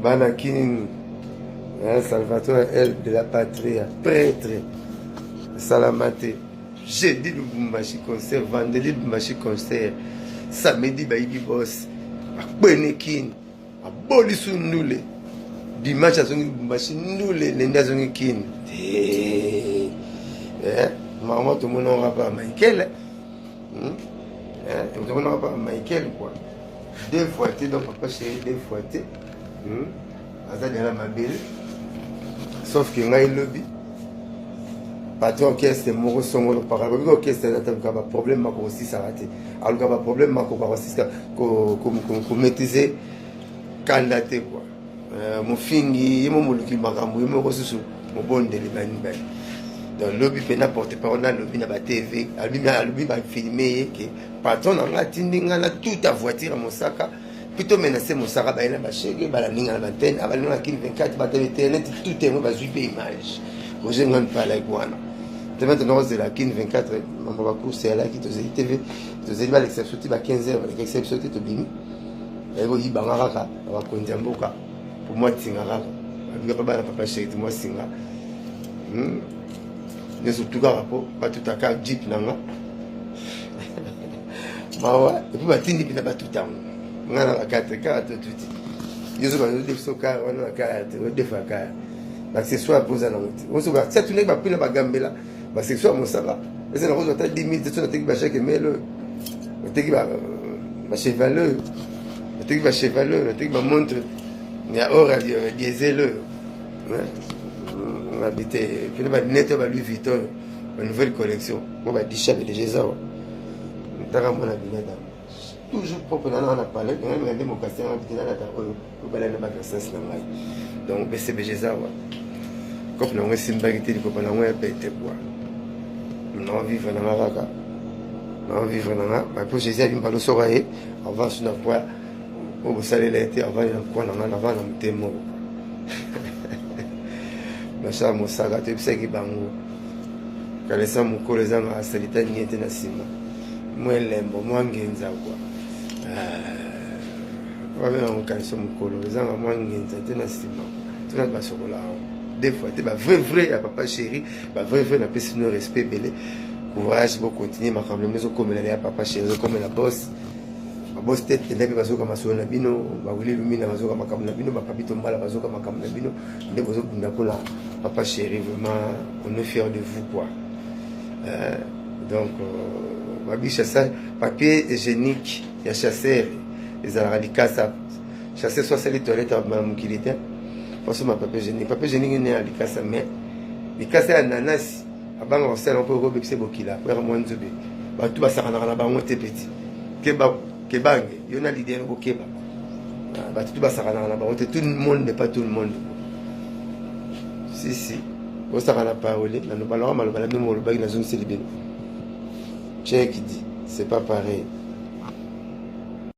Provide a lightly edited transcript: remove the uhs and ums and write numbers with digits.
Banakin, Salvatore L de la patrie, prêtre, Salamate. Jeudi Lubumbashi concert, vendredi Lubumbashi concert, samedi Baïbi Boss, Benekin, Abolisu Nule, dimanche à Zongi Lubumbashi Nule, Lenda Zongi Kin. Maman, tout le monde n'aura pas Michael. Tout le monde n'aura pas Michael, quoi. 2 fois, donc papa chéri, 2 fois. Azali ma belle. Sauf que ngai lobby. Patron orchestre moko songolo par rapport au orchestre n'a pas problème mako aussi ça raté. Alors qu'il y a problème mako par aussi ko maîtriser candidaté quoi. Mon fingi mo muluki makambo mo ko susu mo bondeli bani bani. Donc lobby pe n'importe pas on a lobby na ba TV, lobby ba filmer que patron nga tindinga na toute ta voiture mon sac. Plutôt menacer mon sac ba ina ba chege ba la ninga na antenne abali na kin 24 ba internet tout est mo ba zuipe image. Moi je n'en pas like one. Maintenant c'est la kin 24 on va courser là qui te TV te zeli ba l'exception ti ba 15h l'exception ti to bimi. Et bo yiba ngaka ba kondia mboka. Pour moi tingara. Ba ba na papa chéri moi singa. Ne surtout rapport pas tout à cas jeep nanga. Mawa et puis ba tindi pina ba tout temps. Ngana la 4 tout tout. Yeso ba de soka on la 4 de fa ka. L'accessoire pose à la route. On se voit ça tout n'est pas pina ba gambela. Ba accessoire mon sala. Et c'est la rose ta 10 000 tu na teki ba chaque mais le teki ba chevaleux. Teki ba chevaleux, teki ba montre. Il y a or diesel. On habité puis ba net ba Louis Vuitton, une nouvelle collection. On va dire chef de Jésus. Tara mon abinada. Toujours propre dans la palette, on a regardé mon casting habité dans la table au balai de ma sens na ngai. Donc BCBG ça wa. Comme on est simbagité ko bana on pété quoi. Non vivre dans la raka. Non vivre dans la ba pour Jésus a bimbalo soraé avant sur na quoi au salé l'été avant na quoi na avant na mutemo. Macha mo saga te pseki bango. Kalesa mo koleza ma salita niente na sima. Moi lembo moi ngenza quoi. On kalesa mo koleza moi ngenza te na sima. Tu na ba sokola. Des fois tu ba vrai à papa chéri, ba vrai na pesi no respect belé. Courage pour continuer ma kamle mezo comme la papa chéri comme la boss. Boss tête et puis bazoka maso na bino ba wili lumina bazoka makamna bino ba papito mbala bazoka makamna bino nde bozo bunda kola papa chéri vraiment on est fier de vous quoi. Donc babicha ça papier hygiénique ya chasseur les aradicasa chasseur soit les toilettes à mukilité parce que ma papier hygiénique n'est à likasa mais likasa ananas abanga on sait on peut rebexer bokila pour moins nzobe ba tout ba sakana na bango te petit keba Kebang, il y en a l'idée au Keba. Tout le monde n'est pas tout le monde. Si. Vous savez la parole, nous parlons mal, nous parlons mal, nous parlons mal, nous parlons mal, c'est pas pareil.